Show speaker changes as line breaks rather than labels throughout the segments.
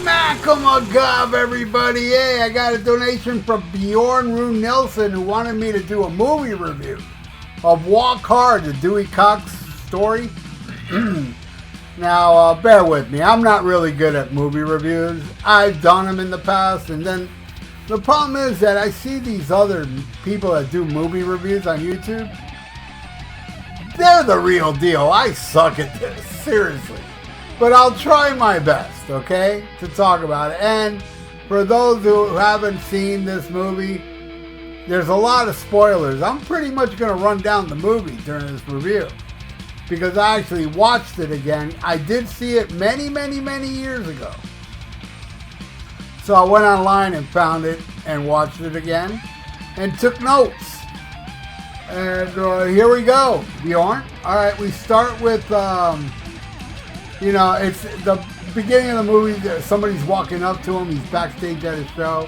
Macamagov, everybody. Hey, I got a donation from Bjørn-Rune Nilsen who wanted me to do a movie review of Walk Hard, the Dewey Cox story. Now, bear with me. I'm not really good at movie reviews. I've done them in the past, and then the problem is that I see these other people that do movie reviews on YouTube. They're the real deal. I suck at this, seriously. But I'll try my best, okay, to talk about it. And for those who haven't seen this movie, there's a lot of spoilers. I'm pretty much going to run down the movie during this review because I actually watched it again. I did see it many, many, many years ago. So I went online and found it and watched it again and took notes. And here we go, Bjorn. All right, we start with... it's the beginning of the movie. Somebody's walking up to him. He's backstage at his show,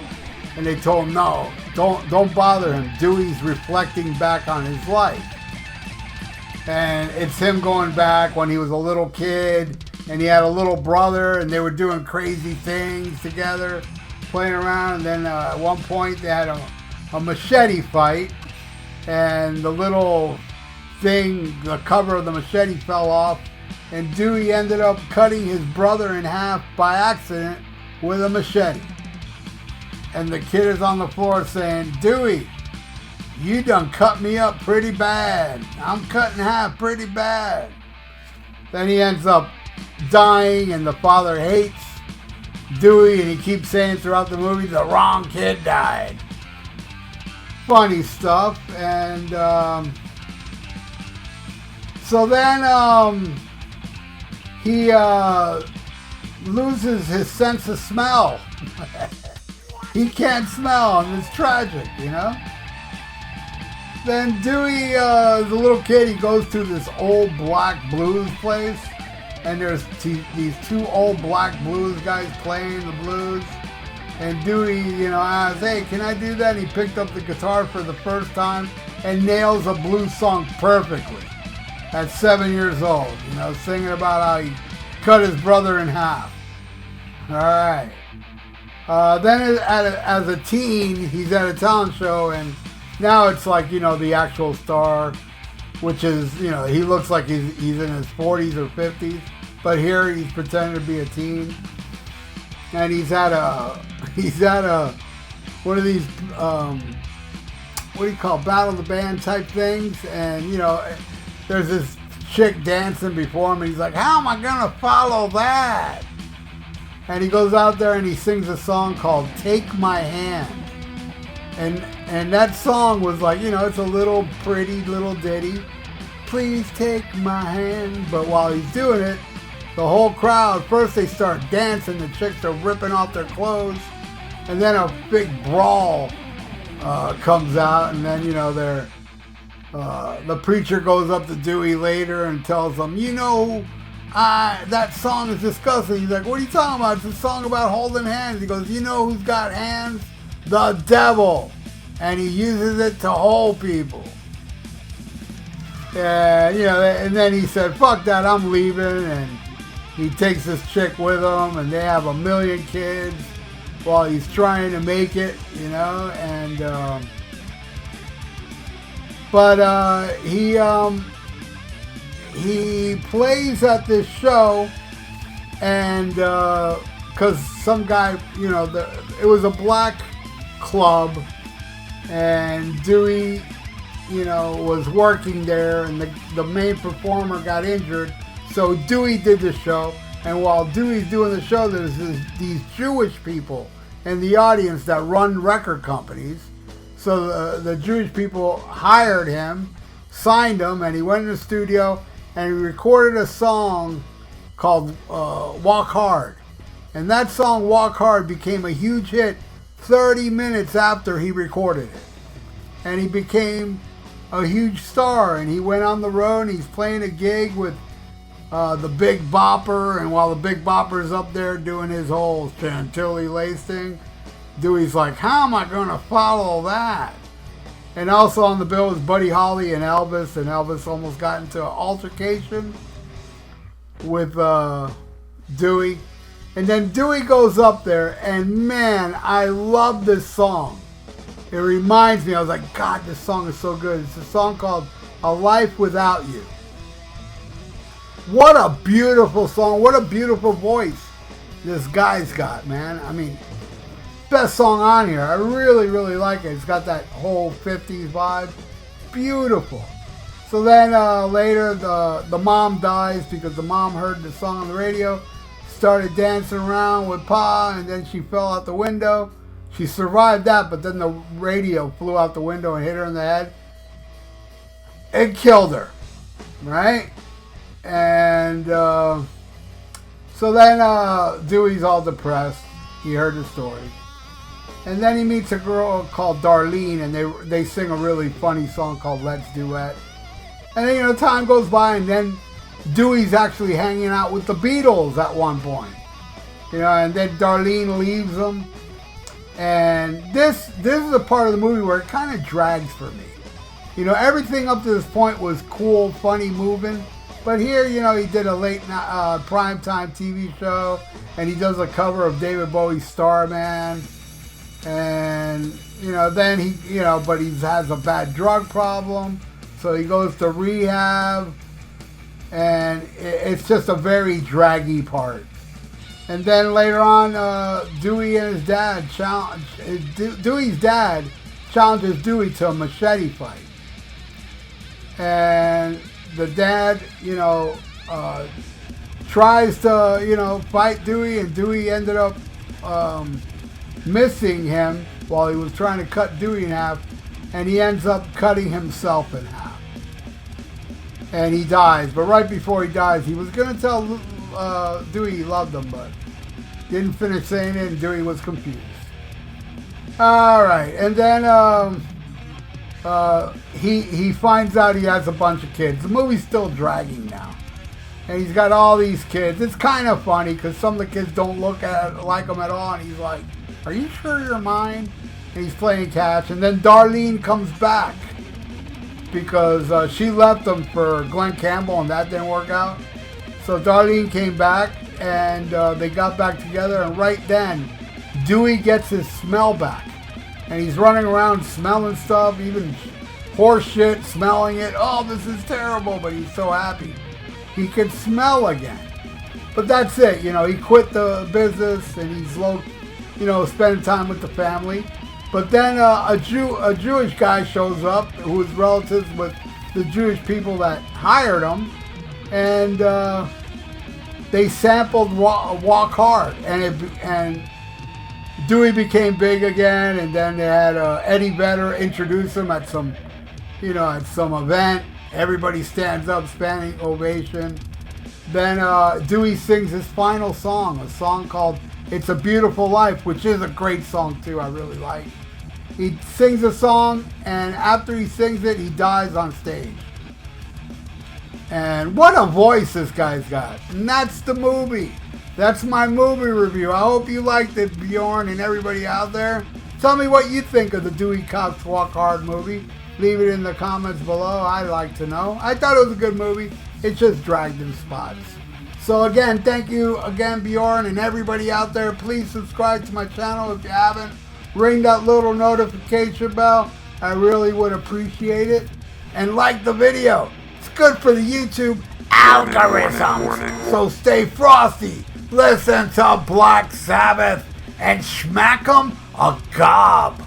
and they told him, "No, don't bother him. Dewey's reflecting back on his life." And it's him going back when he was a little kid, and he had a little brother, and they were doing crazy things together, playing around. And then at one point, they had a machete fight, and the little thing, the cover of the machete fell off. And Dewey ended up cutting his brother in half by accident with a machete. And the kid is on the floor saying, "Dewey, you done cut me up pretty bad. I'm cut in half pretty bad." Then he ends up dying, and the father hates Dewey, and he keeps saying throughout the movie, "The wrong kid died." Funny stuff. And so then he loses his sense of smell. He can't smell, and it's tragic, you know? Then Dewey, the little kid, he goes to this old black blues place, and there's these two old black blues guys playing the blues. And Dewey, asks, "Hey, can I do that?" And he picked up the guitar for the first time and nails a blues song perfectly. At 7 years old, singing about how he cut his brother in half. All right. Then as a teen, he's at a talent show, and now it's like, the actual star, which is, he looks like he's in his 40s or 50s, but here he's pretending to be a teen. And he's at one of these, what do you call, battle of the band type things, and, there's this chick dancing before him, and he's like, "How am I gonna follow that?" And he goes out there and he sings a song called "Take My Hand." And that song was like, it's a little pretty little ditty. "Please take my hand." But while he's doing it, the whole crowd, first they start dancing, the chicks are ripping off their clothes, and then a big brawl comes out, and then, the preacher goes up to Dewey later and tells him, that song is disgusting. He's like, "What are you talking about? It's a song about holding hands." He goes, "You know who's got hands? The devil. And he uses it to hold people." And, and then he said, "Fuck that, I'm leaving." And he takes this chick with him, and they have 1 million kids while he's trying to make it, and... But he plays at this show, and because some guy, it was a black club, and Dewey, was working there, and the main performer got injured, so Dewey did the show. And while Dewey's doing the show, there's these Jewish people in the audience that run record companies. So the Jewish people hired him, signed him, and he went in the studio and he recorded a song called Walk Hard. And that song, Walk Hard, became a huge hit 30 minutes after he recorded it. And he became a huge star, and he went on the road, and he's playing a gig with the Big Bopper, and while the Big Bopper's up there doing his whole Chantilly lace thing, Dewey's like, "How am I going to follow that?" And also on the bill was Buddy Holly and Elvis almost got into an altercation with Dewey. And then Dewey goes up there, and man, I love this song. It reminds me, I was like, God, this song is so good. It's a song called A Life Without You. What a beautiful song. What a beautiful voice this guy's got, man. I mean, best song on here. I really, really like it. It's got that whole 50s vibe. Beautiful. So then later, the mom dies because the mom heard the song on the radio, started dancing around with Pa, and then she fell out the window. She survived that, but then the radio flew out the window and hit her in the head. It killed her, right? And so then Dewey's all depressed. He heard the story. And then he meets a girl called Darlene, and they sing a really funny song called Let's Duet. And then, you know, time goes by, and then Dewey's actually hanging out with the Beatles at one point. You know, and then Darlene leaves him. And this is a part of the movie where it kind of drags for me. You know, everything up to this point was cool, funny, moving. But here, you know, he did a late primetime TV show, and he does a cover of David Bowie's Starman. And, you know, then he, you know, but he has a bad drug problem. So he goes to rehab. And it's just a very draggy part. And then later on, Dewey and his dad Dewey's dad challenges Dewey to a machete fight. And the dad, you know, tries to, you know, fight Dewey, and Dewey ended up missing him while he was trying to cut Dewey in half, and he ends up cutting himself in half. And he dies. But right before he dies, he was going to tell Dewey he loved him, but didn't finish saying it, and Dewey was confused. Alright, and then he finds out he has a bunch of kids. The movie's still dragging now. And he's got all these kids. It's kind of funny because some of the kids don't look like him at all, and he's like, are you sure you're mine? And he's playing catch, and then Darlene comes back because she left him for Glenn Campbell, and that didn't work out. So Darlene came back, and they got back together, and right then, Dewey gets his smell back. And he's running around smelling stuff, even horse shit, smelling it. Oh, this is terrible, but he's so happy. He can smell again. But that's it, you know, he quit the business, and he's spending time with the family. But then a Jewish guy shows up who is relatives with the Jewish people that hired him, and they sampled Walk Hard, and Dewey became big again, and then they had Eddie Vedder introduce him at some event. Everybody stands up, standing ovation. Then Dewey sings his final song, a song called It's a Beautiful Life, which is a great song too, I really like. He sings a song, and after he sings it, he dies on stage. And what a voice this guy's got. And that's the movie. That's my movie review. I hope you liked it, Bjorn and everybody out there. Tell me what you think of the Dewey Cox Walk Hard movie. Leave it in the comments below. I'd like to know. I thought it was a good movie. It just dragged in spots. So again, thank you again, Bjorn, and everybody out there. Please subscribe to my channel if you haven't. Ring that little notification bell. I really would appreciate it. And like the video. It's good for the YouTube algorithms. So stay frosty. Listen to Black Sabbath and smack 'em a gob.